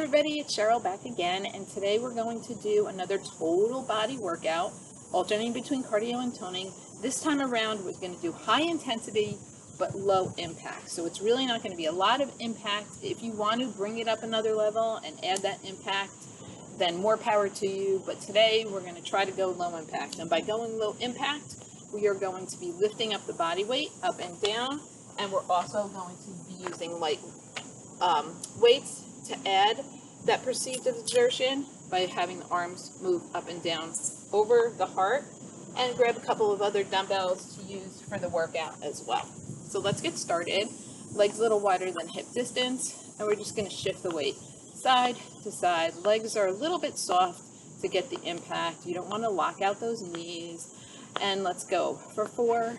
everybody, it's Cheryl back again, and today we're going to do another total body workout, alternating between cardio and toning. This time around, we're going to do high intensity but low impact. So it's really not going to be a lot of impact. If you want to bring it up another level and add that impact, then more power to you. But today we're going to try to go low impact. And by going low impact, we are going to be lifting up the body weight up and down, and we're also going to be using light weights to add that perceived exertion by having the arms move up and down over the heart, and grab a couple of other dumbbells to use for the workout as well. So let's get started. Legs a little wider than hip distance, and we're just going to shift the weight side to side. Legs are a little bit soft to get the impact. You don't want to lock out those knees. And let's go for 4,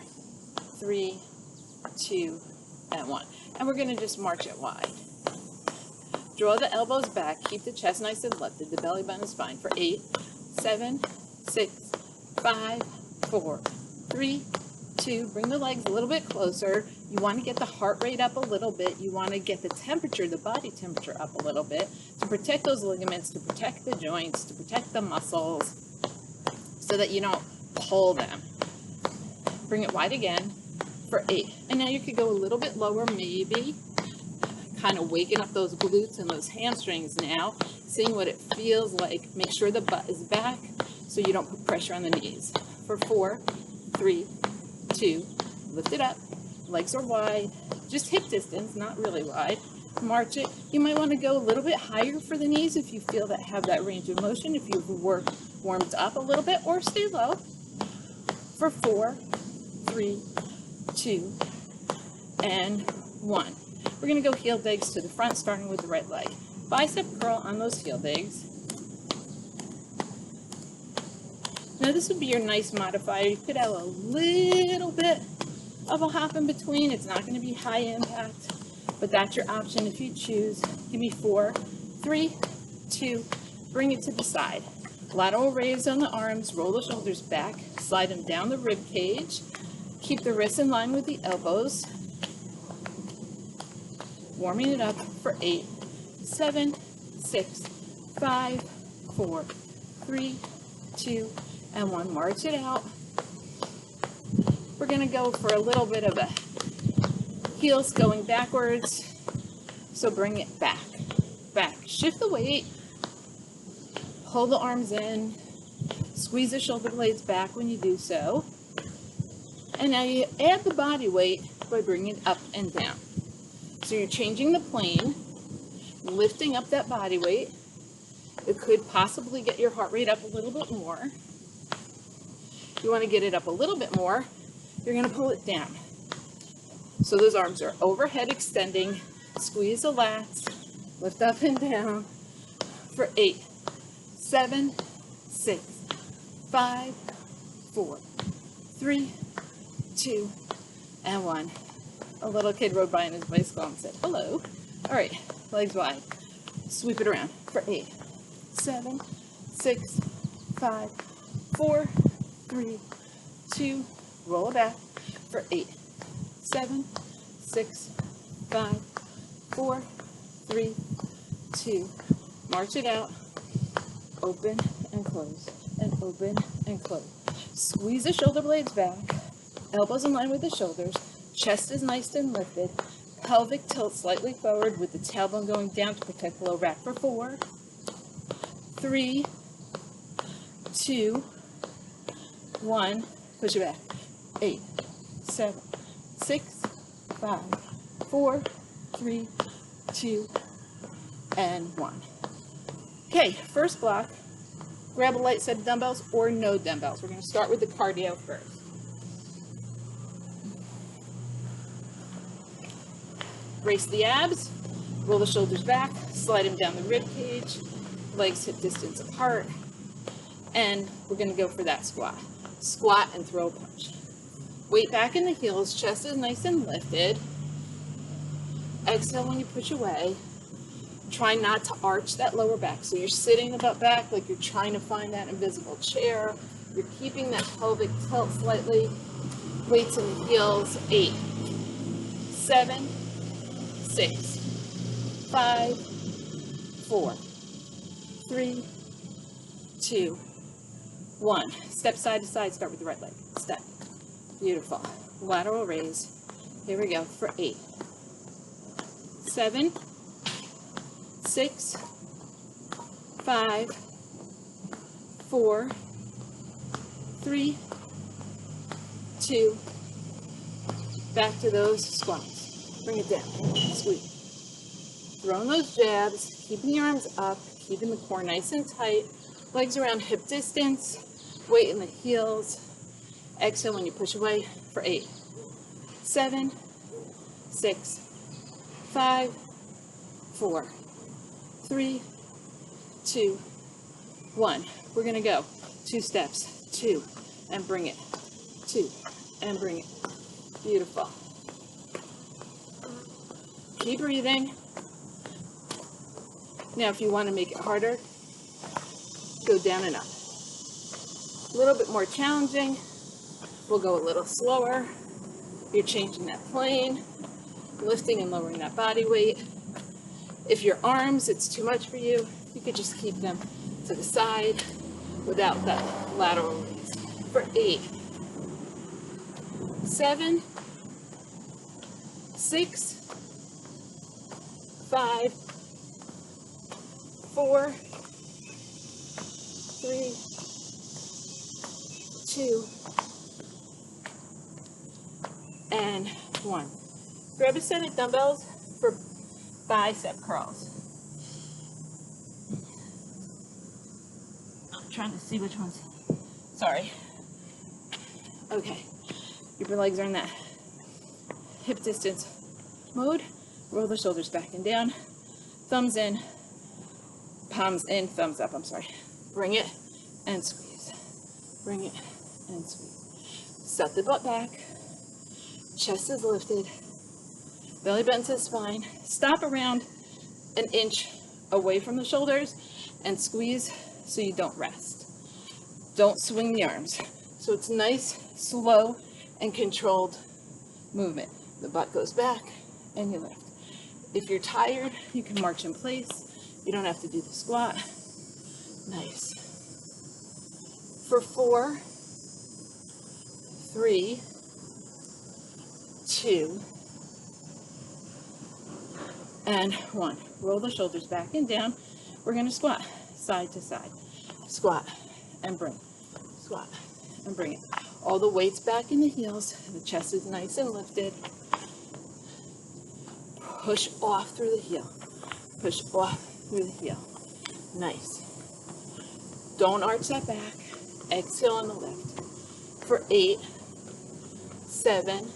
3, 2, and 1. And we're going to just march it wide. Draw the elbows back, keep the chest nice and lifted, the belly button is fine for 8, 7, 6, 5, 4, 3, 2. Bring the legs a little bit closer. You want to get the heart rate up a little bit. You want to get the temperature, the body temperature up a little bit to protect those ligaments, to protect the joints, to protect the muscles so that you don't pull them. Bring it wide again for 8. And now you could go a little bit lower, maybe. Kind of waking up those glutes and those hamstrings now, seeing what it feels like. Make sure the butt is back so you don't put pressure on the knees. For 4, 3, 2, lift it up. Legs are wide, just hip distance, not really wide. March it. You might want to go a little bit higher for the knees if you feel that have that range of motion, if you've warmed up a little bit, or stay low. For 4, 3, 2, and 1. We're going to go heel digs to the front, starting with the right leg. Bicep curl on those heel digs. Now this would be your nice modifier. You could have a little bit of a hop in between. It's not going to be high impact, but that's your option if you choose. Give me 4, 3, 2, bring it to the side. Lateral raise on the arms, roll the shoulders back, slide them down the rib cage. Keep the wrists in line with the elbows. Warming it up for 8, 7, 6, 5, 4, 3, 2, and 1. March it out. We're going to go for a little bit of a heels going backwards. So bring it back, back. Shift the weight. Pull the arms in. Squeeze the shoulder blades back when you do so. And now you add the body weight by bringing it up and down. So you're changing the plane, lifting up that body weight. It could possibly get your heart rate up a little bit more. You want to get it up a little bit more, you're going to pull it down. So those arms are overhead extending. Squeeze the lats, lift up and down for 8, 7, 6, 5, 4, 3, 2, and 1. A little kid rode by on his bicycle and said, hello. All right, legs wide. Sweep it around for 8, 7, 6, 5, 4, 3, 2, roll it back for 8, 7, 6, 5, 4, 3, 2, march it out, open and close, and open and close. Squeeze the shoulder blades back, elbows in line with the shoulders. Chest is nice and lifted. Pelvic tilt slightly forward with the tailbone going down to protect the low back for 4, 3, 2, 1. Push it back. 8, 7, 6, 5, 4, 3, 2, and 1. Okay, first block. Grab a light set of dumbbells or no dumbbells. We're going to start with the cardio first. Brace the abs, roll the shoulders back, slide them down the rib cage, legs hip distance apart, and we're going to go for that squat. Squat and throw a punch. Weight back in the heels, chest is nice and lifted. Exhale when you push away. Try not to arch that lower back. So you're sitting the butt back like you're trying to find that invisible chair. You're keeping that pelvic tilt slightly. Weights in the heels. 8, 7, 6, 5, 4, 3, 2, 1. Step side to side, start with the right leg. Step. Beautiful. Lateral raise. Here we go for 8, 7, 6, 5, 4, 3, 2, back to those squats. Bring it down. Squeeze. Throwing those jabs, keeping the arms up, keeping the core nice and tight. Legs around hip distance, weight in the heels. Exhale when you push away for 8, 7, 6, 5, 4, 3, 2, 1. We're going to go 2 steps, 2, and bring it, 2, and bring it. Beautiful. Keep breathing. Now, if you want to make it harder, go down and up. A little bit more challenging. We'll go a little slower. You're changing that plane, lifting and lowering that body weight. If your arms, it's too much for you, you could just keep them to the side without that lateral raise. For 8, 7, 6, 5, 4, 3, 2, and 1. Grab a set of dumbbells for bicep curls. I'm trying to see which ones. Sorry. Okay. Your legs are in that hip distance mode. Roll the shoulders back and down. Thumbs in, palms in, thumbs up, I'm sorry. Bring it and squeeze. Bring it and squeeze. Set the butt back. Chest is lifted. Belly button to the spine. Stop around an inch away from the shoulders and squeeze so you don't rest. Don't swing the arms. So it's nice, slow, and controlled movement. The butt goes back and you lift. If you're tired, you can march in place. You don't have to do the squat. Nice. For 4, 3, 2, and 1. Roll the shoulders back and down. We're going to squat side to side. Squat and bring. Squat and bring it. All the weight's back in the heels. The chest is nice and lifted. Push off through the heel. Push off through the heel. Nice. Don't arch that back. Exhale on the lift. For 8, 7,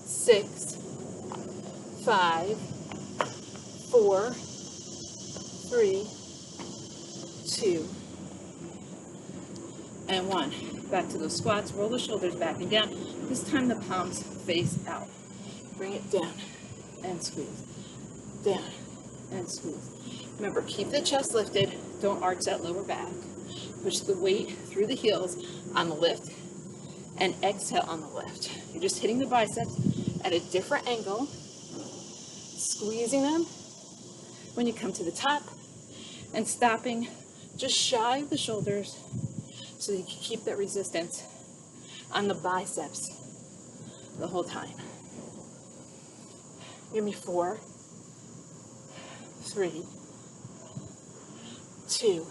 6, 5, 4, 3, 2, and 1. Back to those squats. Roll the shoulders back and down. This time the palms face out. Bring it down and squeeze. Down and squeeze. Remember, keep the chest lifted. Don't arch that lower back. Push the weight through the heels on the lift and exhale on the lift. You're just hitting the biceps at a different angle, squeezing them when you come to the top and stopping just shy of the shoulders so that you can keep that resistance on the biceps the whole time. Give me 4, 3, 2,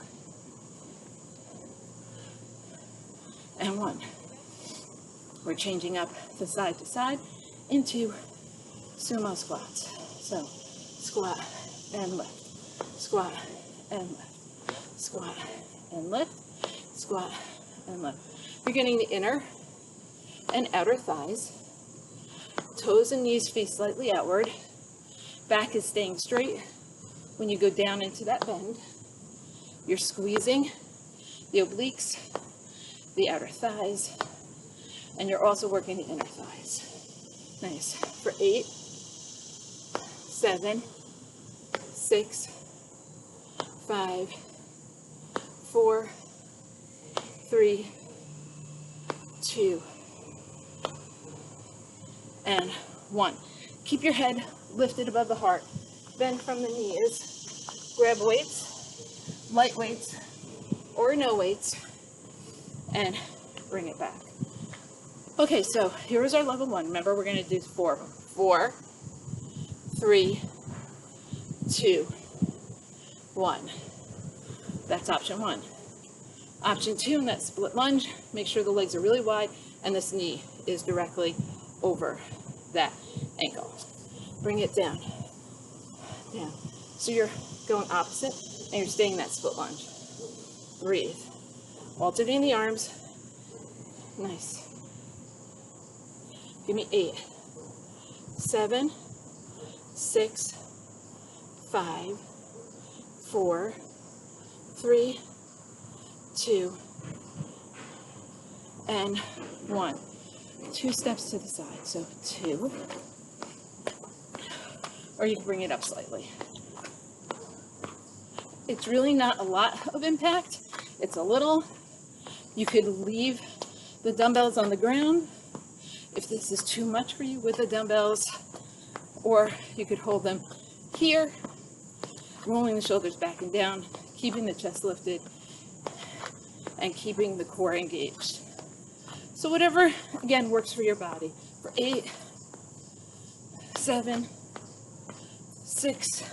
and 1. We're changing up to side into sumo squats. So squat and lift, squat and lift, squat and lift, squat and lift. You're getting the inner and outer thighs. Toes and knees face slightly outward. Back is staying straight. When you go down into that bend, you're squeezing the obliques, the outer thighs, and you're also working the inner thighs. Nice. For 8, 7, 6, 5, 4, 3, 2, and 1. Keep your head lifted above the heart. Bend from the knees. grab weights, light weights, or no weights, and bring it back. Okay, so here's our level 1. Remember, we're going to do 4 of them. 4, 3, 2, 1. That's option 1. Option 2, in that split lunge, make sure the legs are really wide and this knee is directly over that ankle. Bring it down, down. So you're going opposite and you're staying in that split lunge. Breathe. Alternating the arms. Nice. Give me 8, 7, 6, 5, 4, 3, 2, and 1. 2 steps to the side. So 2, or you can bring it up slightly. It's really not a lot of impact. It's a little. You could leave the dumbbells on the ground if this is too much for you with the dumbbells, or you could hold them here, rolling the shoulders back and down, keeping the chest lifted, and keeping the core engaged. So whatever, again, works for your body. For 8, 7, 6,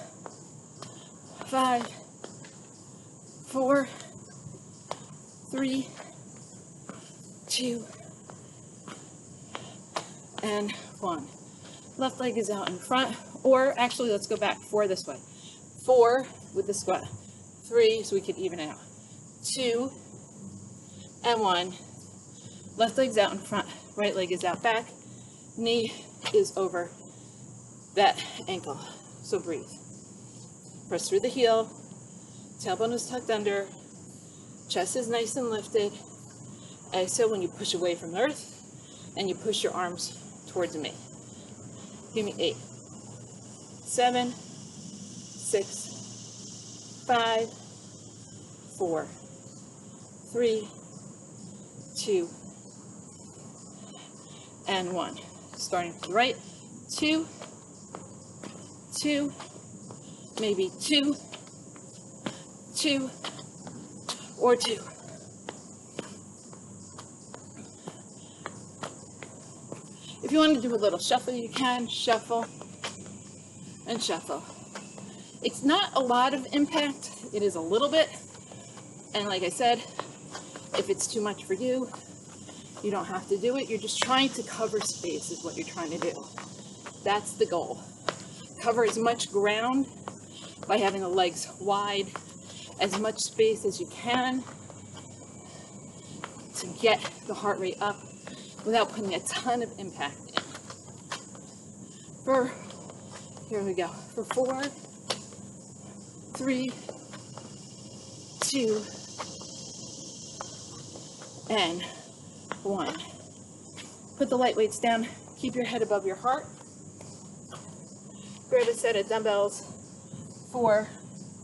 5, 4, 3, 2, and 1. Left leg is out in front, or actually let's go back 4 this way. 4 with the squat, 3 so we can even out, 2 and 1. Left leg's out in front, right leg is out back, knee is over that ankle. So breathe. Press through the heel, tailbone is tucked under, chest is nice and lifted. Exhale when you push away from earth and you push your arms towards me. Give me 8, 7, 6, 5, 4, 3, 2, and 1. Starting from the right, 2, 2, maybe 2, 2, or 2. If you want to do a little shuffle, you can shuffle and shuffle. It's not a lot of impact, it is a little bit. And like I said, if it's too much for you, you don't have to do it. You're just trying to cover space is what you're trying to do. That's the goal. Cover as much ground by having the legs wide, as much space as you can to get the heart rate up without putting a ton of impact in. Here we go. For 4, 3, 2, and 1. Put the light weights down. Keep your head above your heart. Grab a set of dumbbells for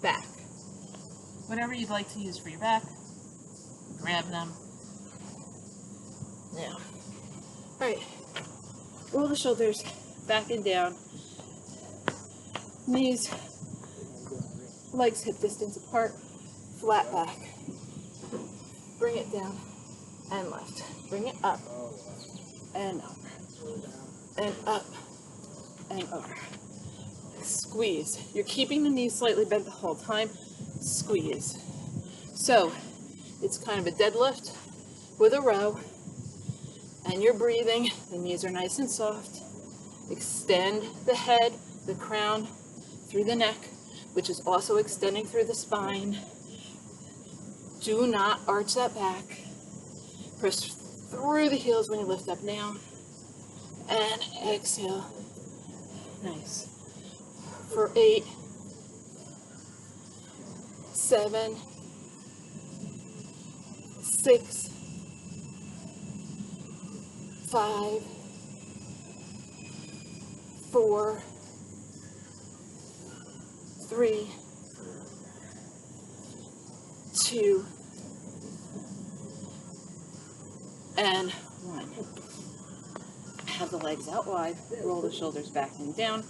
back. Whatever you'd like to use for your back, grab them. Now, all right, roll the shoulders back and down. Knees, legs hip distance apart, flat back. Bring it down and left. Bring it up and over and up and over. Squeeze. You're keeping the knees slightly bent the whole time. Squeeze. So it's kind of a deadlift with a row, and you're breathing. The knees are nice and soft. Extend the head, the crown, through the neck, which is also extending through the spine. Do not arch that back. Press through the heels when you lift up now. And exhale. Nice. For 8, 7, 6, 5, 4, 3, 2, and 1. Have the legs out wide, roll the shoulders back and down,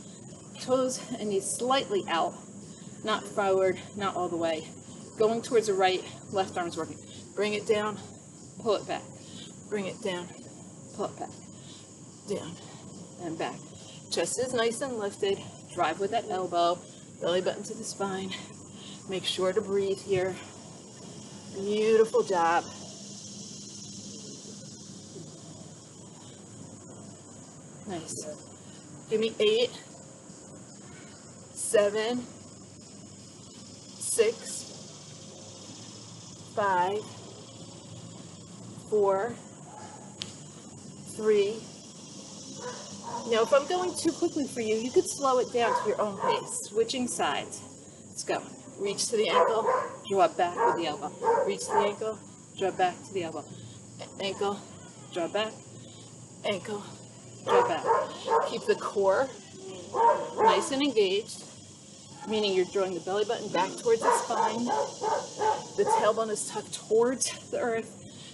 toes and knees slightly out, not forward, not all the way. Going towards the right, left arm's working. Bring it down, pull it back. Bring it down, pull it back. Down and back. Chest is nice and lifted. Drive with that elbow, belly button to the spine. Make sure to breathe here. Beautiful job. Nice. Give me 8, 7, 6, 5, 4, 3. Now, if I'm going too quickly for you, you could slow it down to your own pace. Switching sides. Let's go. Reach to the ankle, draw back with the elbow. Reach to the ankle, draw back to the elbow. Ankle, draw back. Ankle, draw back. Keep the core nice and engaged, meaning you're drawing the belly button back towards the spine. The tailbone is tucked towards the earth.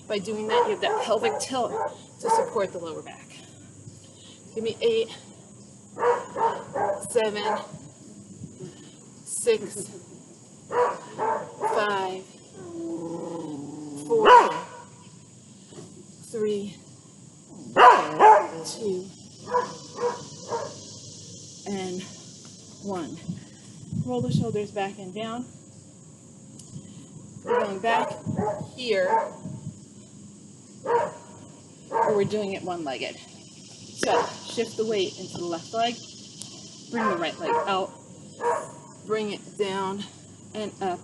By doing that, you have that pelvic tilt to support the lower back. Give me 8, 7, 6, 5, 4, 3, 2, and 1. Roll the shoulders back and down. We're going back here, or we're doing it one-legged. So shift the weight into the left leg, bring the right leg out, bring it down and up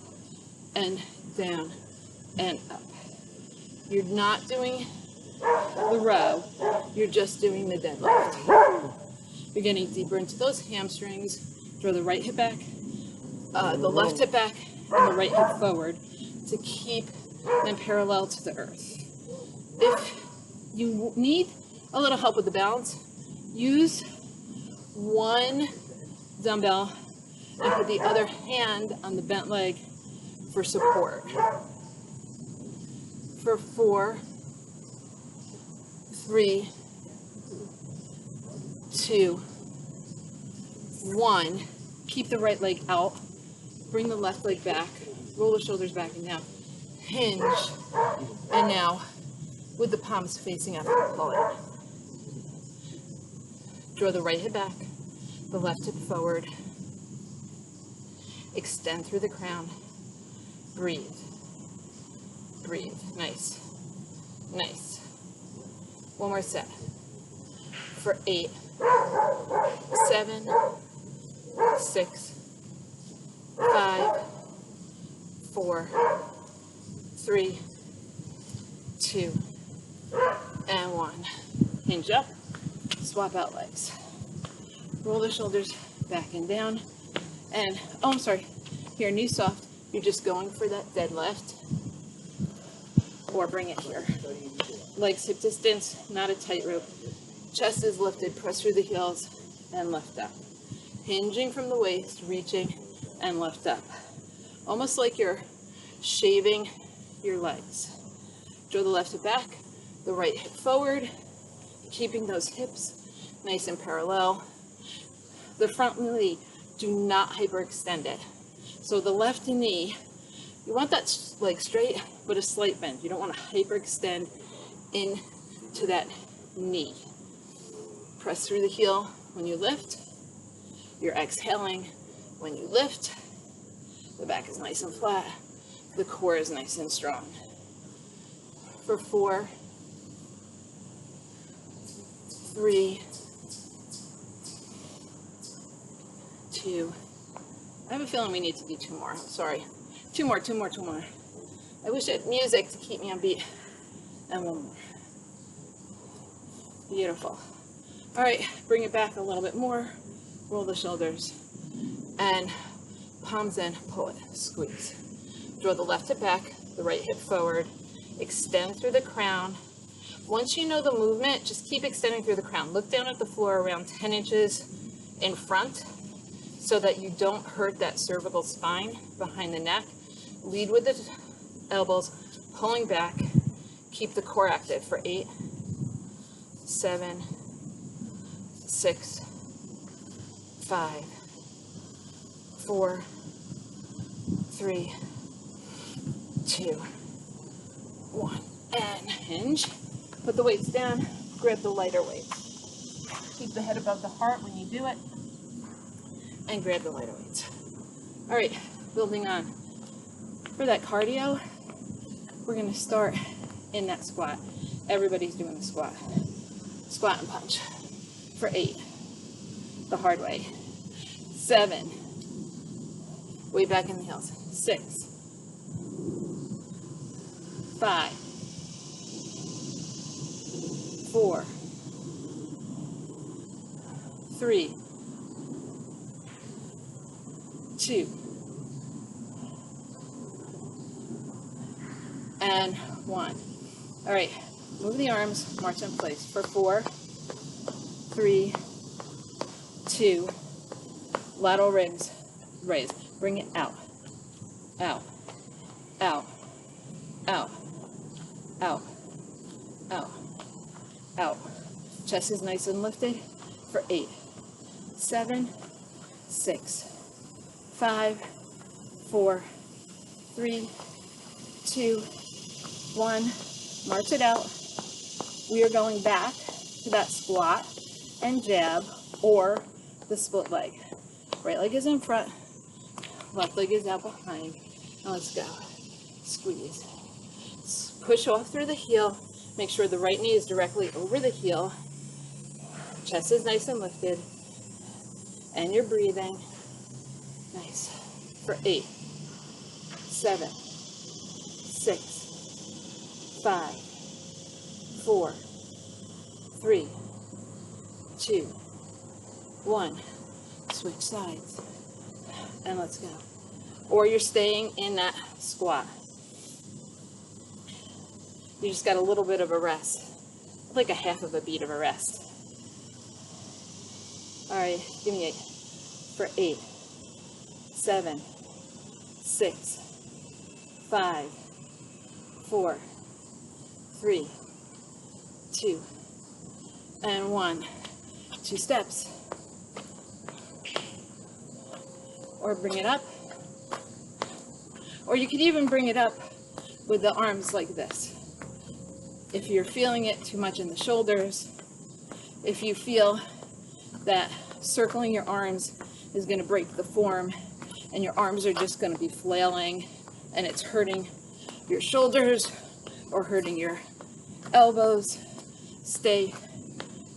and down and up. You're not doing the row, you're just doing the deadlift. You're getting deeper into those hamstrings. Draw the right hip back, the left hip back, and the right hip forward to keep them parallel to the earth. If you need a little help with the balance, use one dumbbell and put the other hand on the bent leg for support. For 4, 3, 2, 1. Keep the right leg out. Bring the left leg back. Roll the shoulders back and down. Hinge. And now, with the palms facing up, pull it. Draw the right hip back, the left hip forward. Extend through the crown. Breathe. Breathe. Nice. Nice. One more set. For 8, 7, 6, 5, 4, 3, 2, and 1. Hinge up, swap out legs. Roll the shoulders back and down. And, oh, I'm sorry, here, knee soft. You're just going for that deadlift. Or bring it here. Legs hip distance, not a tightrope. Chest is lifted, press through the heels, and lift up. Hinging from the waist, reaching, and lift up. Almost like you're shaving your legs. Draw the left hip back, the right hip forward, keeping those hips nice and parallel. The front knee, do not hyperextend it. So the left knee, you want that leg straight, but a slight bend. You don't want to hyperextend into that knee. Press through the heel when you lift. You're exhaling when you lift. The back is nice and flat. The core is nice and strong. For 4, 3, 2. I have a feeling we need to do 2 more. I'm sorry. 2 more. I wish I had music to keep me on beat. And 1 more. Beautiful. All right, bring it back a little bit more. Roll the shoulders. And palms in, pull it, squeeze. Draw the left hip back, the right hip forward. Extend through the crown. Once you know the movement, just keep extending through the crown. Look down at the floor around 10 inches in front so that you don't hurt that cervical spine behind the neck. Lead with the elbows, pulling back. Keep the core active for 8, 7, 6, 5, 4, 3, 2, 1, and hinge. Put the weights down, grab the lighter weights. Keep the head above the heart when you do it, and grab the lighter weights. All right, building on. For that cardio, we're gonna start in that squat. Everybody's doing the squat. Squat and punch for 8, the hard way. 7, way back in the heels. 6, 5, 4, 3, 2, and 1. All right, move the arms, march in place for 4, 3, 2, lateral raise. Bring it out, out, out, out, out, out, out. Chest is nice and lifted for 8, 7, 6, 5, 4, 3, 2, 1. March it out. We are going back to that squat and jab or the split leg. Right leg is in front, left leg is out behind. Now let's go. Squeeze. Push off through the heel. Make sure the right knee is directly over the heel. Chest is nice and lifted. And you're breathing. Nice. For 8, 7, 6, 5, 4, 3, 2, 1. Switch sides. And let's go. Or you're staying in that squat. You just got a little bit of a rest. Like a half of a beat of a rest. All right, give me 8. For 8, 7, 6, 5, 4, 3, 2, and 1. 2 steps. Or bring it up. Or you could even bring it up with the arms like this. If you're feeling it too much in the shoulders, if you feel that circling your arms is going to break the form and your arms are just going to be flailing and it's hurting your shoulders or hurting your elbows, stay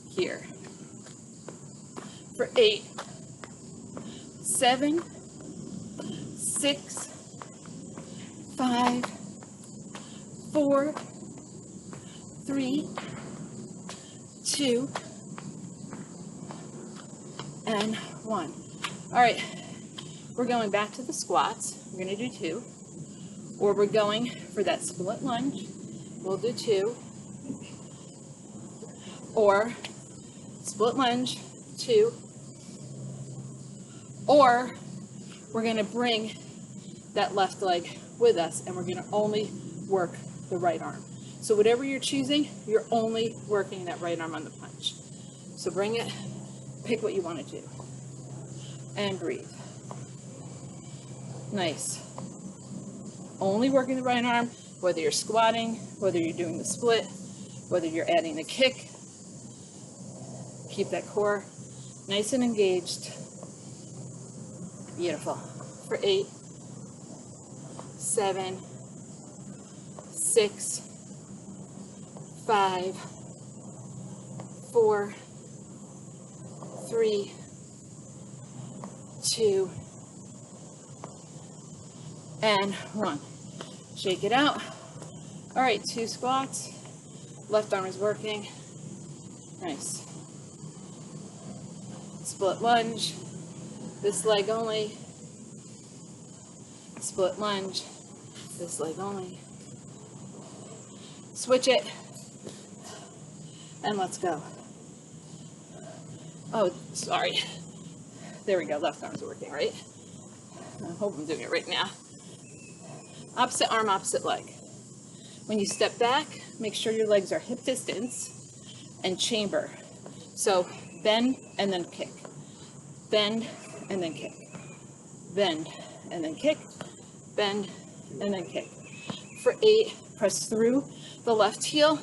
here. For 8, 7, 6, 5, 4, 3, 2, and 1. All right, we're going back to the squats. We're going to do 2. Or we're going for that split lunge. We'll do 2. Or split lunge, 2. Or we're going to bring that left leg with us and we're going to only work the right arm. So whatever you're choosing, you're only working that right arm on the punch. So bring it, pick what you want to do, and breathe. Nice. Only working the right arm, whether you're squatting, whether you're doing the split, whether you're adding the kick. Keep that core nice and engaged. Beautiful. For 8, 7, 6, 5, 4, 3, 2, and 1. Shake it out. All right, 2 squats. Left arm is working. Nice. Split lunge. This leg only. Split lunge. This leg only. Switch it. And let's go. Oh, sorry. There we go. Left arm's working, right? I hope I'm doing it right now. Opposite arm, opposite leg. When you step back, make sure your legs are hip distance and chamber. So bend and then kick. Bend and then kick. Bend and then kick. bend, and then kick. For 8, press through the left heel.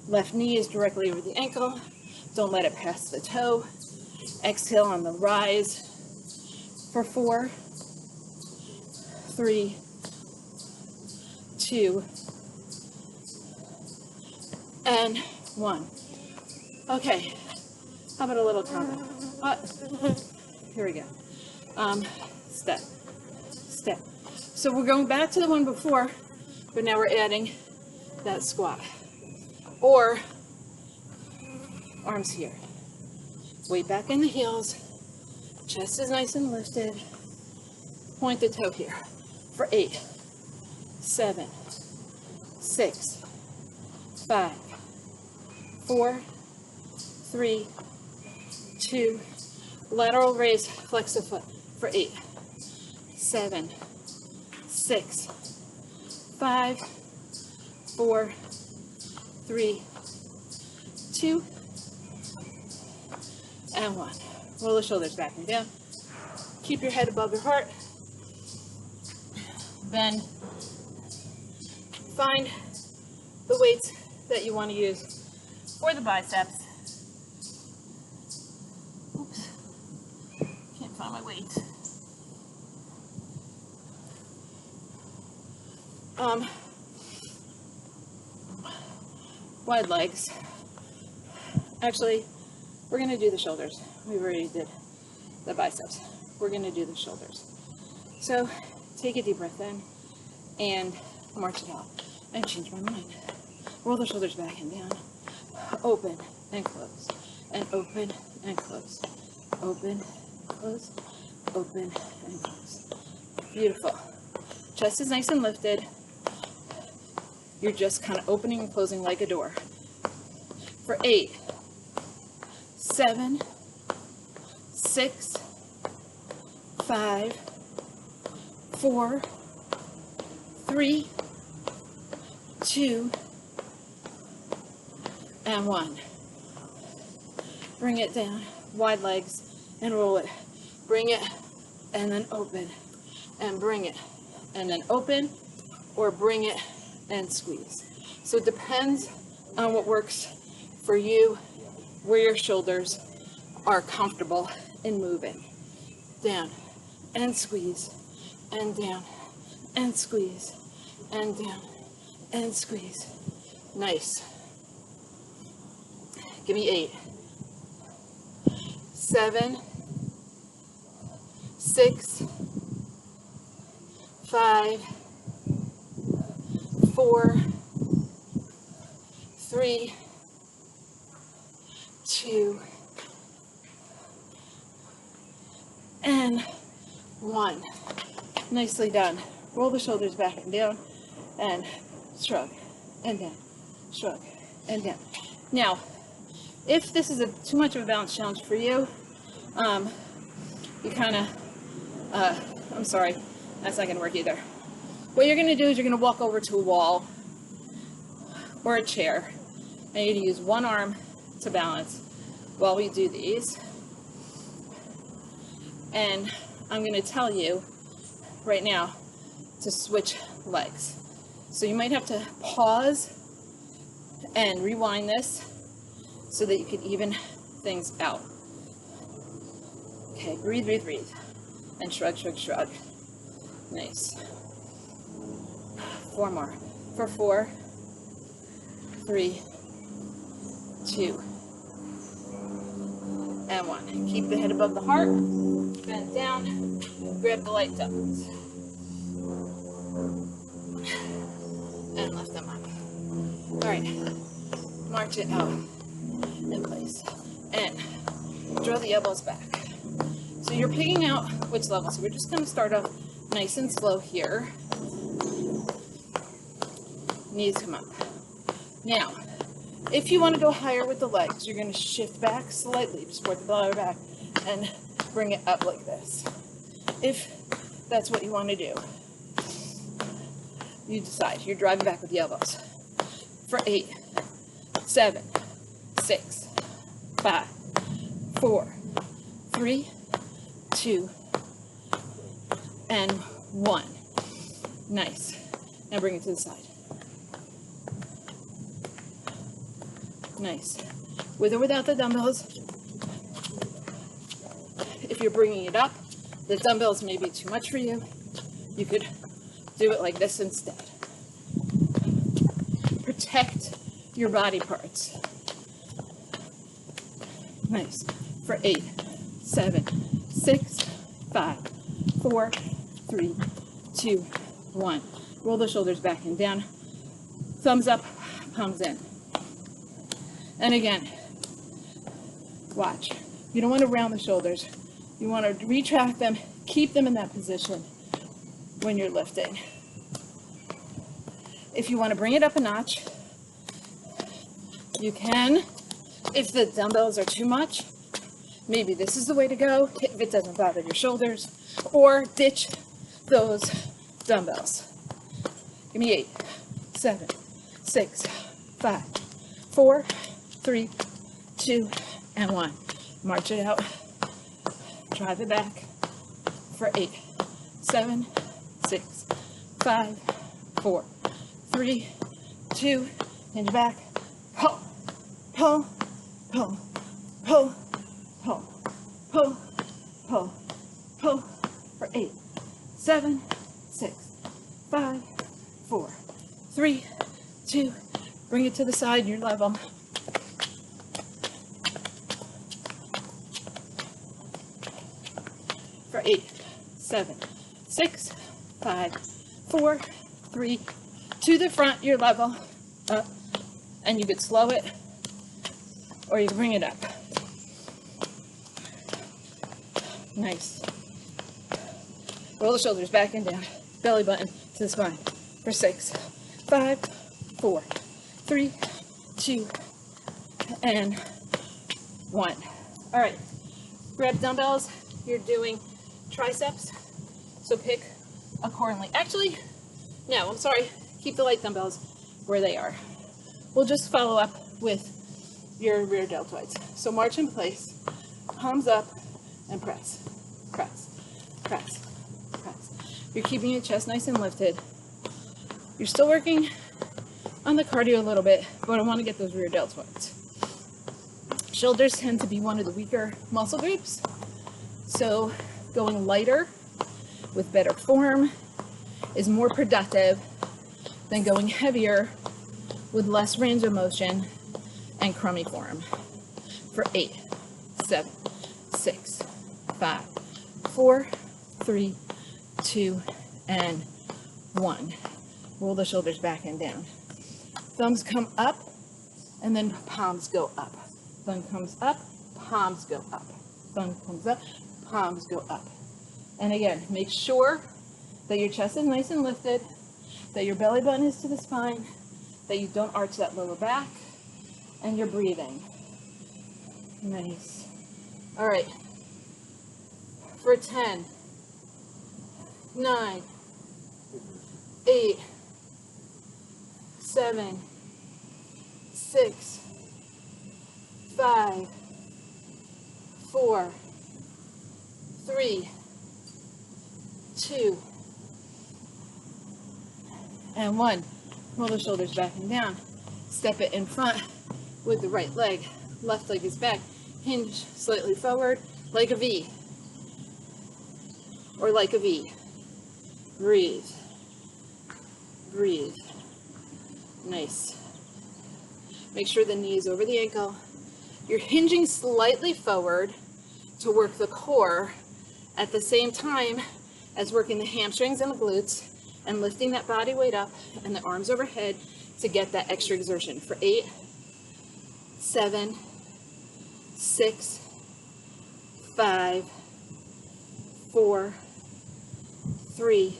Left knee is directly over the ankle. Don't let it pass the toe. Exhale on the rise. For 4, 3, 2, and 1. Okay, how about a little combo? Here we go. Step, step. So we're going back to the one before, but now we're adding that squat. Or arms here. Weight back in the heels. Chest is nice and lifted. Point the toe here. For 8, 7, 6, 5, 4, 3, 2, lateral raise, flex the foot. For 8, 7, 6, 5, 4, 3, 2, and 1. Roll the shoulders back and down. Keep your head above your heart. Then find the weights that you want to use for the biceps. Oops, can't find my weights. Wide legs. Actually, we're going to do the shoulders. We already did the biceps. We're going to do the shoulders. So take a deep breath in and march it out. And change my mind. Roll the shoulders back and down. Open and close. And open and close. Open, close, open and close. Beautiful. Chest is nice and lifted. You're just kind of opening and closing like a door. For 8, 7, 6, 5, 4, 3, 2, and 1. Bring it down, wide legs, and roll it. Bring it, and then open, and bring it, and then open, or bring it and squeeze. So it depends on what works for you, where your shoulders are comfortable in moving. Down, and squeeze, and down, and squeeze, and down, and squeeze. Nice. Give me 8, 7, 6, 5, 4, 3, 2, and 1. Nicely done. Roll the shoulders back and down, and shrug, and down, shrug, and down. Now, if this is too much of a balance challenge for you, you kind of, I'm sorry, that's not going to work either. What you're going to do is you're going to walk over to a wall or a chair, and you're going to use one arm to balance while we do these. And I'm going to tell you right now to switch legs. So you might have to pause and rewind this so that you can even things out. Okay, breathe, breathe, breathe. And shrug, shrug, shrug. Nice. 4 more. For 4, 3, 2, and 1. Keep the head above the heart. Bend down. Grab the light dumbbells. And lift them up. All right. March it out in place. And draw the elbows back. So you're picking out which level. So we're just going to start off nice and slow here. Knees come up. Now, if you want to go higher with the legs, you're going to shift back slightly to support the lower back and bring it up like this. If that's what you want to do, you decide. You're driving back with the elbows. For 8, 7, 6, 5, 4, 3, 2, and 1. Nice. Now bring it to the side. Nice. With or without the dumbbells. If you're bringing it up, the dumbbells may be too much for you. You could do it like this instead. Protect your body parts. Nice. For 8, 7, 6, 5, 4, 3, 2, 1. Roll the shoulders back and down. Thumbs up, palms in. And again, watch. You don't want to round the shoulders. You want to retract them, keep them in that position when you're lifting. If you want to bring it up a notch, you can. If the dumbbells are too much, maybe this is the way to go if it doesn't bother your shoulders, or ditch those dumbbells. Give me 8, 7, 6, 5, 4, 3, 2, and 1. March it out. Drive it back for 8, 7, 6, 5, 4, 3, 2, hinge back. Pull, pull, pull, pull, pull, pull, pull, pull for 8, 7, 6, 5, 4, 3, 2. Bring it to the side, your level. For 8, 7, 6, 5, 4, 3, to the front, your level, up, and you could slow it, or you can bring it up. Nice. Roll the shoulders back and down, belly button to the spine. For 6, 5, 4, 3, 2, and 1. All right, grab dumbbells. You're doing triceps, so pick accordingly. Actually, no, I'm sorry. Keep the light dumbbells where they are. We'll just follow up with your rear deltoids. So march in place, palms up, and press, press, press, press. You're keeping your chest nice and lifted. You're still working on the cardio a little bit, but I want to get those rear deltoids. Shoulders tend to be one of the weaker muscle groups, so going lighter with better form is more productive than going heavier with less range of motion and crummy form. For 8, 7, 6, 5, 4, 3, 2, and 1. Roll the shoulders back and down. Thumbs come up, and then palms go up. Thumb comes up, palms go up. Thumb comes up, palms go up. And again, make sure that your chest is nice and lifted, that your belly button is to the spine, that you don't arch that lower back, and you're breathing. Nice. All right. For 10, 9, 8, 7, 6, 5, 4, 3, 2, and 1. Roll the shoulders back and down. Step it in front with the right leg. Left leg is back. Hinge slightly forward, like a V. Or like a V. Breathe. Breathe. Nice. Make sure the knee is over the ankle. You're hinging slightly forward to work the core at the same time as working the hamstrings and the glutes and lifting that body weight up and the arms overhead to get that extra exertion. For 8, 7, 6, 5, 4, 3,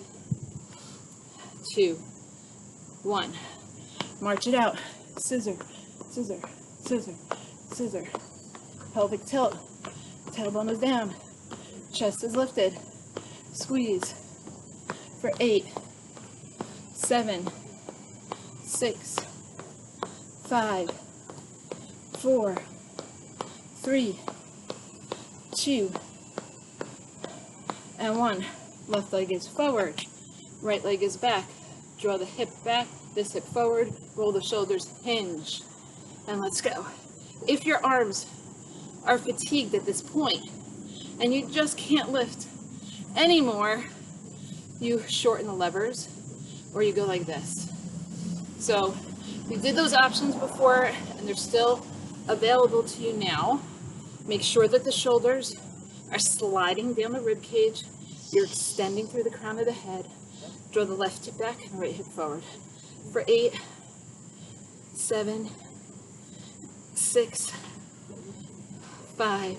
2, 1. March it out. Scissor, scissor, scissor, scissor. Pelvic tilt. Tailbone is down. Chest is lifted. Squeeze. For 8, 7, 6, 5, 4, 3, 2, and 1. Left leg is forward. Right leg is back. Draw the hip back, this hip forward, roll the shoulders, hinge. And let's go. If your arms are fatigued at this point and you just can't lift anymore, you shorten the levers or you go like this. So we did those options before and they're still available to you now. Make sure that the shoulders are sliding down the rib cage. You're extending through the crown of the head. Draw the left hip back and right hip forward. For 8, 7, 6, 5,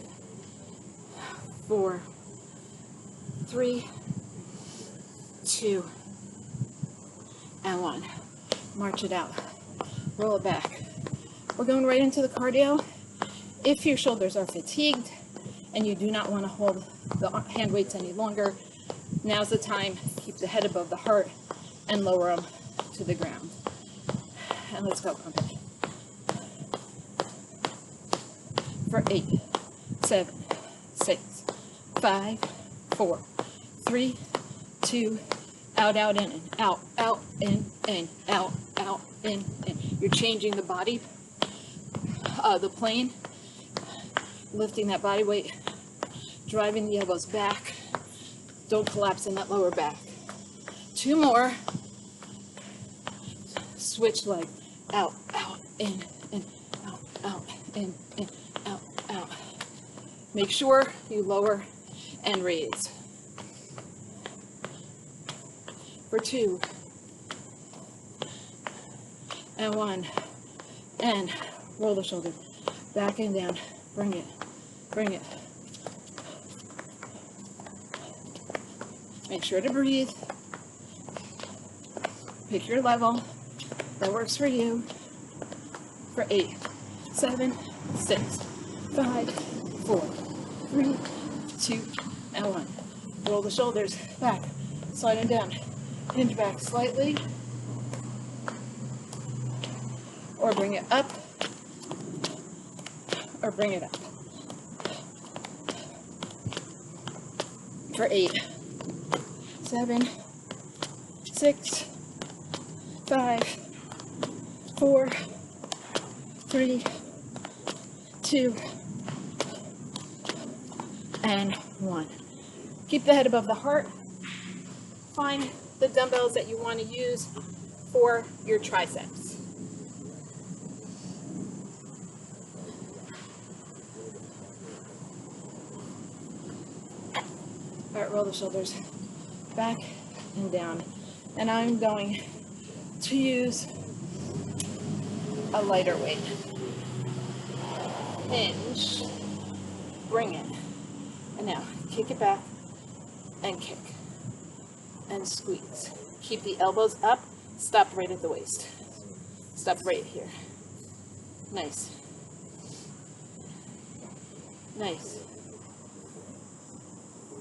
4, 3, 2, and 1. March it out. Roll it back. We're going right into the cardio. If your shoulders are fatigued and you do not want to hold the hand weights any longer, now's the time. Keep the head above the heart and lower them to the ground. And let's go, pump it. For 8, 7, 6, 5, 4, 3, 2, out, out, in, out, in, out, in. You're changing the body, the plane, lifting that body weight, driving the elbows back. Don't collapse in that lower back. 2 more. Switch leg. Out, in, out, in, out. Make sure you lower and raise. For 2, and 1, and roll the shoulder back and down. Bring it. Make sure to breathe. Pick your level that works for you. For 8, 7, 6, 5, 4, 3, 2, and 1. Roll the shoulders back, slide them down. Hinge back slightly, or bring it up, or bring it up. For 8, 7, 6, 5, 4, 3, 2, and 1. Keep the head above the heart. Find the dumbbells that you want to use for your triceps. All right, roll the shoulders back and down. And I'm going to use a lighter weight. Hinge, bring it. And now kick it back and kick. And squeeze. Keep the elbows up. Stop right at the waist. Stop right here. Nice.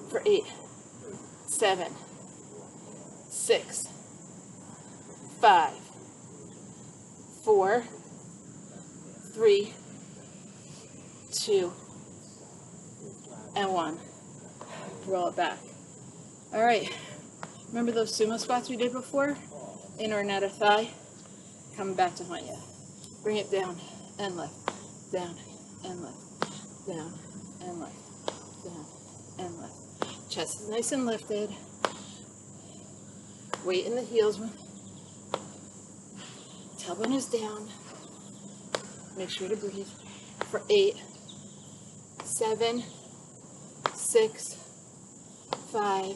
For 8, 7, 6, 5, 4, 3, 2, and 1. Roll it back. All right. Remember those sumo squats we did before? Inner and outer thigh. Coming back to haunt you. Bring it down and lift. Down and lift. Down and lift. Down and lift. Chest is nice and lifted. Weight in the heels. Tailbone is down. Make sure to breathe. For 8, 7, 6, 5,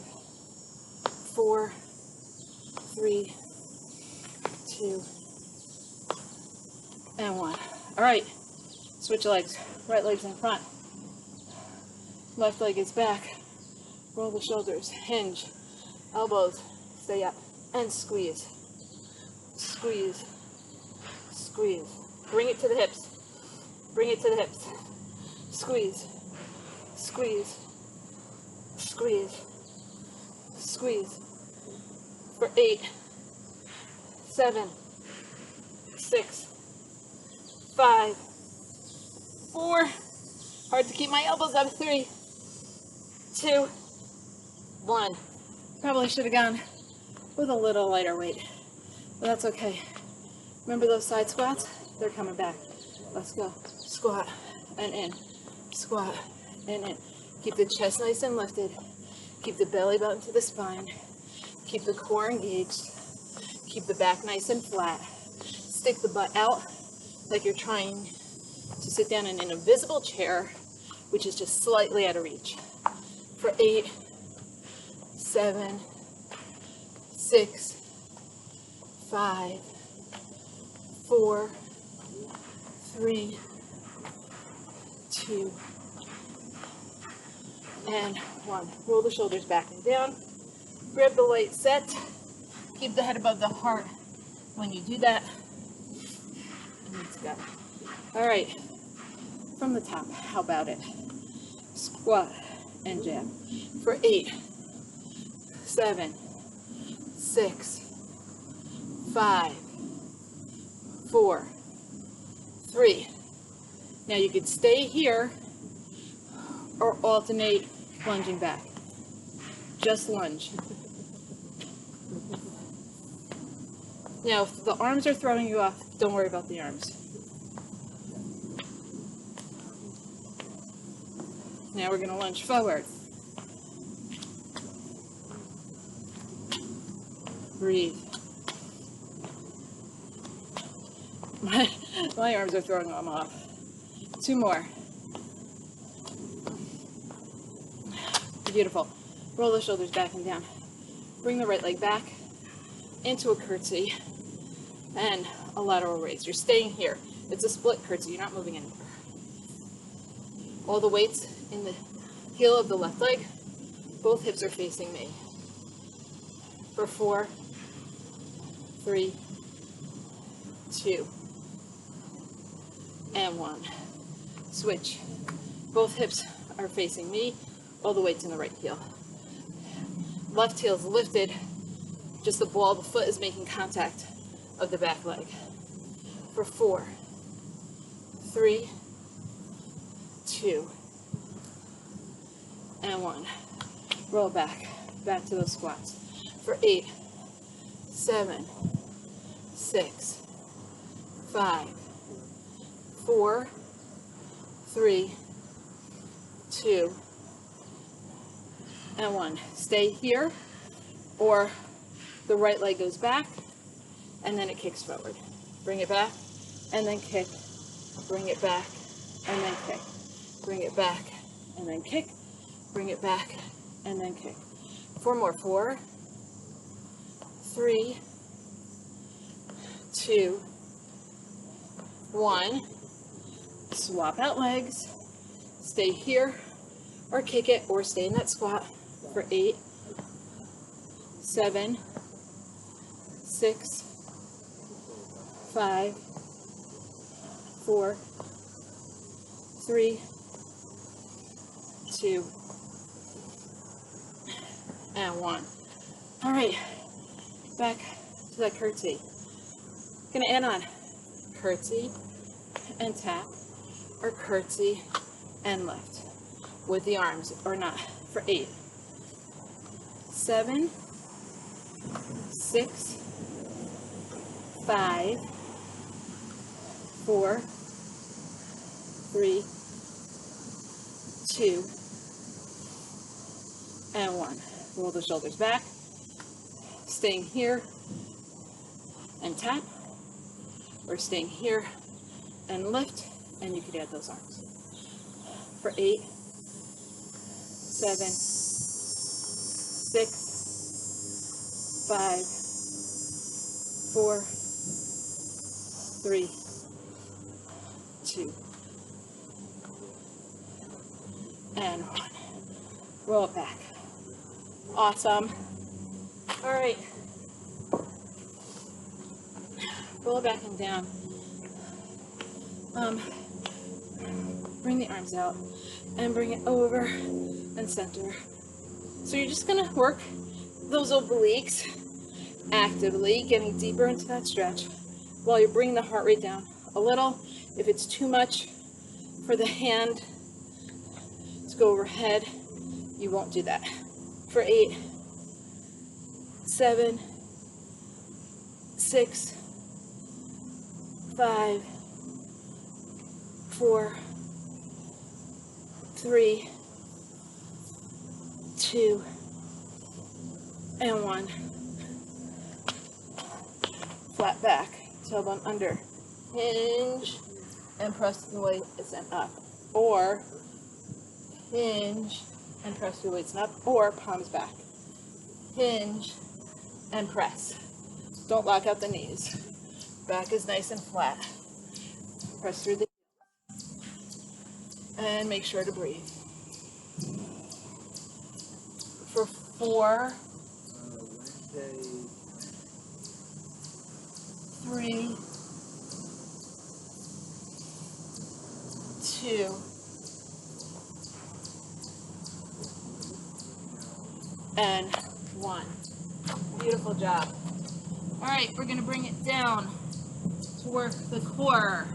4, 3, 2, and 1. All right, switch legs. Right leg's in front. Left leg is back. Roll the shoulders, hinge, elbows, stay up, and squeeze. Squeeze. Squeeze. Bring it to the hips. Bring it to the hips. Squeeze. Squeeze. Squeeze. Squeeze. For 8, 7, 6, 5, 4. Hard to keep my elbows up. 3, 2, 1. Probably should have gone with a little lighter weight. But that's okay. Remember those side squats? They're coming back. Let's go. Squat and in. Squat and in. Keep the chest nice and lifted. Keep the belly button to the spine. Keep the core engaged. Keep the back nice and flat. Stick the butt out like you're trying to sit down in an invisible chair, which is just slightly out of reach. For 8, 7, 6, 5, 4, 3, 2, and 1. Roll the shoulders back and down. Grab the light set. Keep the head above the heart when you do that. And let's go. All right. From the top, how about it? Squat and jab. For 8, 7, 6, 5, 4, 3. Now you could stay here or alternate lunging back. Just lunge. Now, if the arms are throwing you off, don't worry about the arms. Now we're going to lunge forward. Breathe. My arms are throwing them off. 2 more. Beautiful. Roll the shoulders back and down. Bring the right leg back into a curtsy and a lateral raise. You're staying here. It's a split curtsy. You're not moving anywhere. All the weights in the heel of the left leg. Both hips are facing me. For 4, 3, 2, and 1. Switch. Both hips are facing me. All the weight's in the right heel. Left heel's lifted. Just the ball of the foot is making contact of the back leg. For 4, 3, 2, and 1. Roll back to those squats. For 8, 7, 6, 5, 4, 3, 2, and 1. Stay here, or the right leg goes back, and then it kicks forward. Bring it back, and then kick. Bring it back, and then kick. Bring it back, and then kick. Bring it back, and then kick. 4 more. 4, 3, 2, 1. Swap out legs. Stay here, or kick it, or stay in that squat. For 8, 7, 6, 5, 4, 3, 2, and 1. All right, back to that curtsy. Gonna add on curtsy and tap, or curtsy and lift with the arms or not. For 8, 7, 6, 5, 4, 3, 2, and 1. Roll the shoulders back, staying here and tap, or staying here and lift, and you could add those arms. For 8, 7, 6, 5, 4, 3, 2, and 1. Roll it back. Awesome. All right. Roll it back and down. Bring the arms out and bring it over and center. So you're just gonna work those obliques actively, getting deeper into that stretch while you're bringing the heart rate down a little. If it's too much for the hand to go overhead, you won't do that. For 8, 7, 6, 5, 4, 3, 2, and 1. Flat back, tailbone under. Hinge and press the weights and up. Or hinge and press your weights and up. Or palms back. Hinge and press. Don't lock out the knees. Back is nice and flat. Press through the and make sure to breathe. For 4, 3, 2, and 1. Beautiful job. All right, we're going to bring it down to work the core.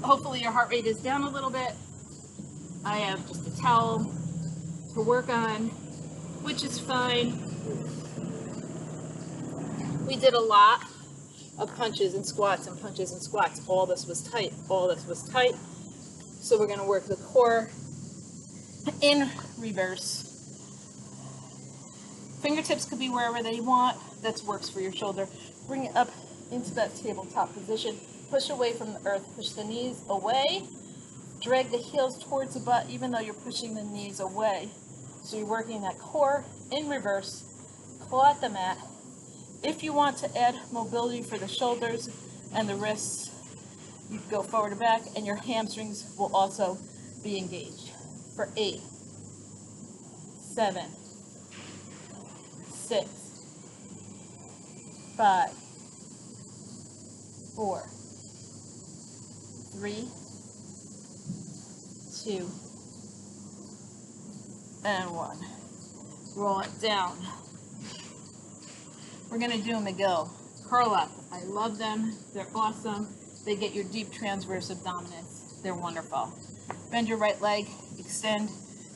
Hopefully your heart rate is down a little bit. I have just a towel to work on, which is fine. We did a lot of punches and squats and punches and squats. All this was tight. All this was tight. So we're going to work the core in reverse. Fingertips could be wherever they want. That works for your shoulder. Bring it up into that tabletop position. Push away from the earth. Push the knees away. Drag the heels towards the butt even though you're pushing the knees away. So you're working that core in reverse. Claw at the mat. If you want to add mobility for the shoulders and the wrists, you can go forward and back, and your hamstrings will also be engaged. For 8, 7, 6, 5, 4, 3, 2, and 1. Roll it down. We're going to do a McGill. Curl up. I love them. They're awesome. They get your deep transverse abdominis. They're wonderful. Bend your right leg. Extend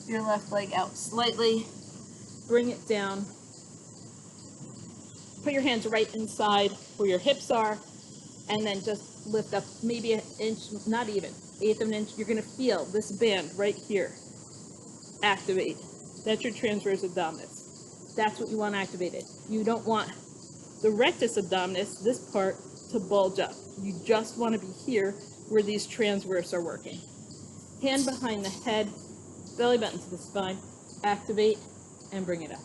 your left leg out slightly. Bring it down. Put your hands right inside where your hips are, and then just lift up maybe an inch, not even, 1/8 of an inch. You're going to feel this band right here activate. That's your transverse abdominis. That's what you want activated. You don't want the rectus abdominis, this part, to bulge up. You just want to be here where these transverse are working. Hand behind the head, belly button to the spine. Activate and bring it up.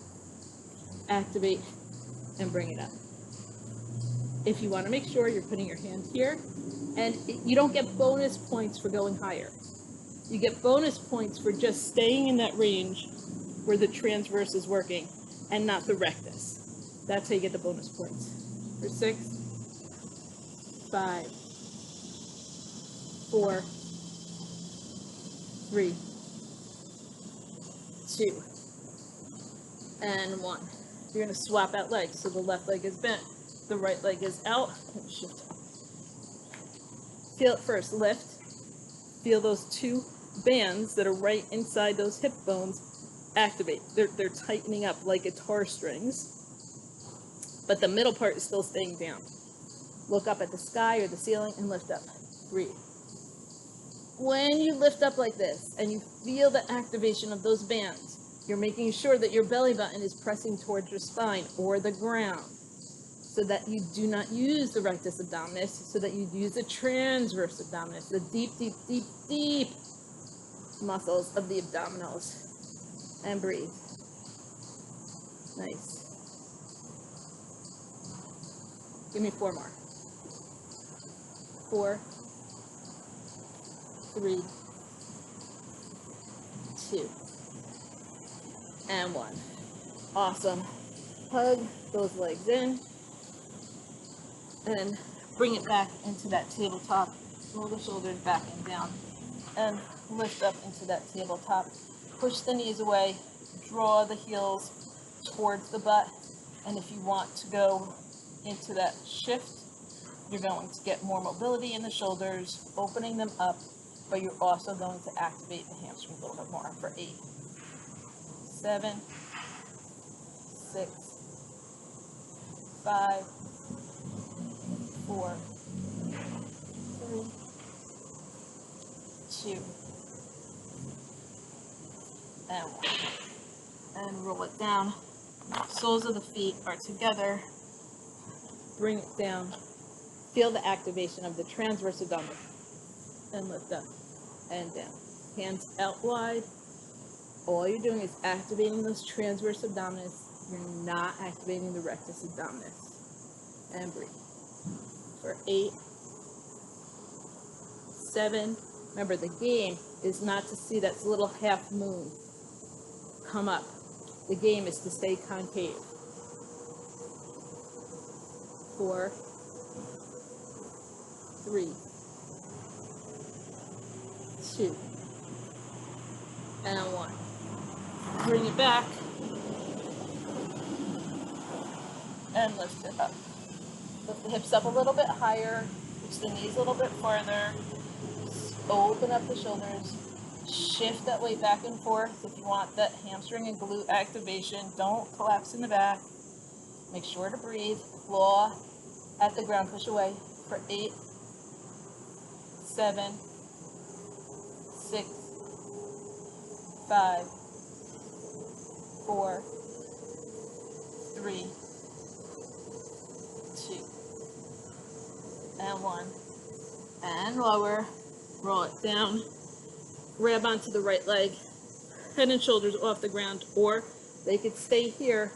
Activate and bring it up. If you want to make sure you're putting your hand here, and you don't get bonus points for going higher. You get bonus points for just staying in that range where the transverse is working and not the rectus. That's how you get the bonus points. For 6, 5, 4, 3, 2, and 1. You're going to swap out legs. So the left leg is bent, the right leg is out, and shift. Feel it first. Lift. Feel those 2 bands that are right inside those hip bones activate. They're tightening up like guitar strings, but the middle part is still staying down. Look up at the sky or the ceiling and lift up. Breathe. When you lift up like this and you feel the activation of those bands, you're making sure that your belly button is pressing towards your spine or the ground, so that you do not use the rectus abdominis, so that you use the transverse abdominis, the deep, deep, deep, deep muscles of the abdominals. And breathe. Nice. Give me 4 more. 4, 3, 2, and 1. Awesome. Hug those legs in and bring it back into that tabletop. Roll the shoulders back and down and lift up into that tabletop. Push the knees away. Draw the heels towards the butt. And if you want to go into that shift, you're going to get more mobility in the shoulders, opening them up, but you're also going to activate the hamstrings a little bit more. For 8, 7, 6, 5, 4, 3, 2, and 1. And roll it down. Soles of the feet are together. Bring it down. Feel the activation of the transverse abdominis. And lift up and down. Hands out wide. All you're doing is activating those transverse abdominis. You're not activating the rectus abdominis. And breathe. For 8, 7. Remember, the game is not to see that little half moon come up. The game is to stay concave. 4, 3, 2, and 1. Bring it back and lift it up. Lift the hips up a little bit higher, reach the knees a little bit farther, open up the shoulders, shift that weight back and forth. If you want that hamstring and glute activation, don't collapse in the back. Make sure to breathe. Claw at the ground, push away for 8, 7, 6, 5, 4, 3, 2, and 1. And lower. Roll it down. Grab onto the right leg. Head and shoulders off the ground, or they could stay here.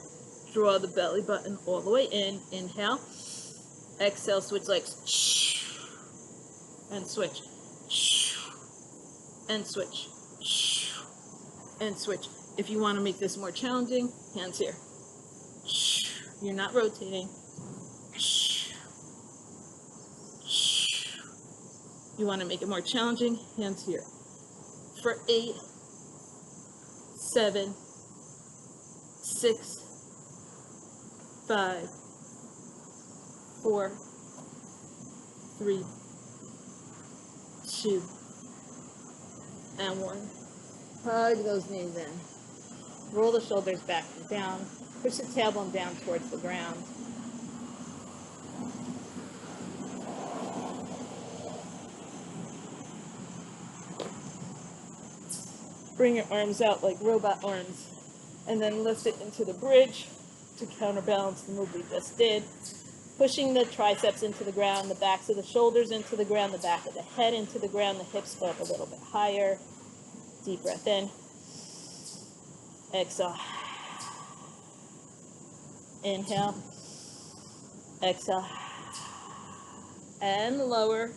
Draw the belly button all the way in. Inhale. Exhale, switch legs. And switch. And switch. And switch. If you want to make this more challenging, hands here. You're not rotating. You want to make it more challenging, hands here. For 8, 7, 6, 5, 4, 3, 2, and 1. Hug those knees in. Roll the shoulders back and down. Push the tailbone down towards the ground. Bring your arms out like robot arms, and then lift it into the bridge to counterbalance the move we just did. Pushing the triceps into the ground, the backs of the shoulders into the ground, the back of the head into the ground, the hips go up a little bit higher. Deep breath in. Exhale. Inhale. Exhale. And lower.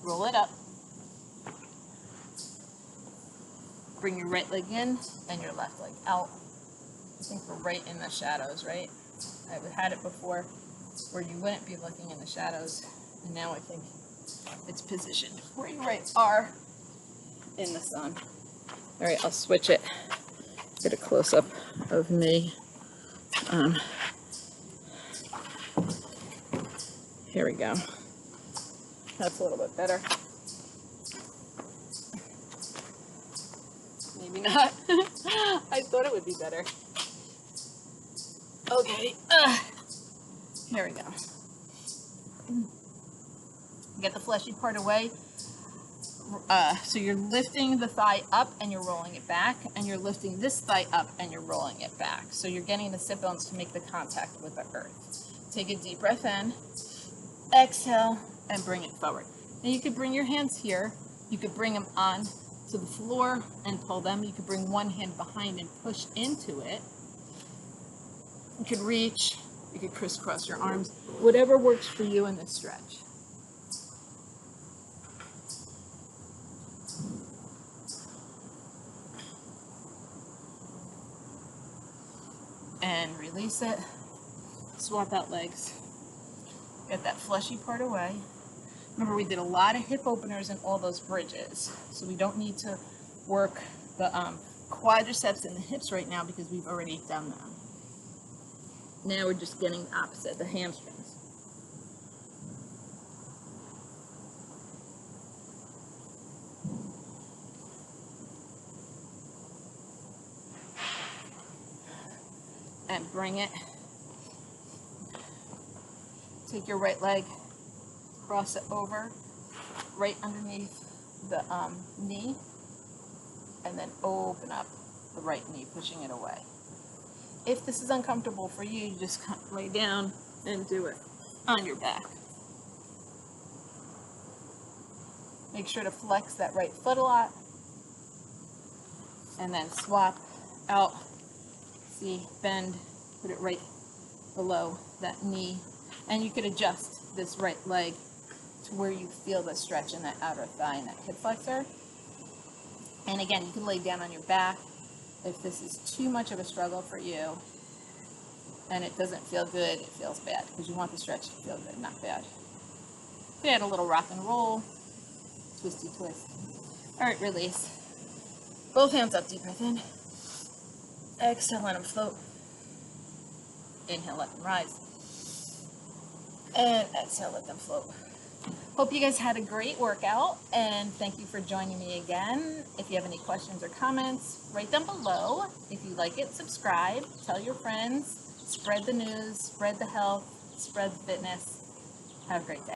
Roll it up. Bring your right leg in and your left leg out. I think we're right in the shadows, right? I've had it before where you wouldn't be looking in the shadows, and now I think it's positioned where you right are in the sun. All right, I'll switch it. Get a close-up of me. Here we go. That's a little bit better. Maybe not. I thought it would be better. Okay. Here we go. Get the fleshy part away. So you're lifting the thigh up and you're rolling it back, and you're lifting this thigh up and you're rolling it back. So you're getting the sit bones to make the contact with the earth. Take a deep breath in, exhale, and bring it forward. Now you could bring your hands here. You could bring them on to the floor and pull them. You could bring one hand behind and push into it. You could reach. You could crisscross your arms. Whatever works for you in this stretch. And release it. Swap out legs. Get that fleshy part away. Remember, we did a lot of hip openers in all those bridges, so we don't need to work the quadriceps and the hips right now because we've already done them. Now we're just getting the opposite, the hamstrings. And bring it Take your right leg, cross it over right underneath the knee, and then open up the right knee, pushing it away. If this is uncomfortable for you, you just lay down and do it on your back. Make sure to flex that right foot a lot, and then swap out. See, bend, put it right below that knee, and you could adjust this right leg to where you feel the stretch in that outer thigh and that hip flexor. And again, you can lay down on your back if this is too much of a struggle for you and it doesn't feel good, it feels bad, because you want the stretch to feel good, not bad. We had a little rock and roll, twisty twist. All right, release. Both hands up, deep breath in. Exhale, let them float. Inhale, let them rise. And exhale, let them float. Hope you guys had a great workout, and thank you for joining me again. If you have any questions or comments, write them below. If you like it, subscribe, tell your friends, spread the news, spread the health, spread the fitness. Have a great day.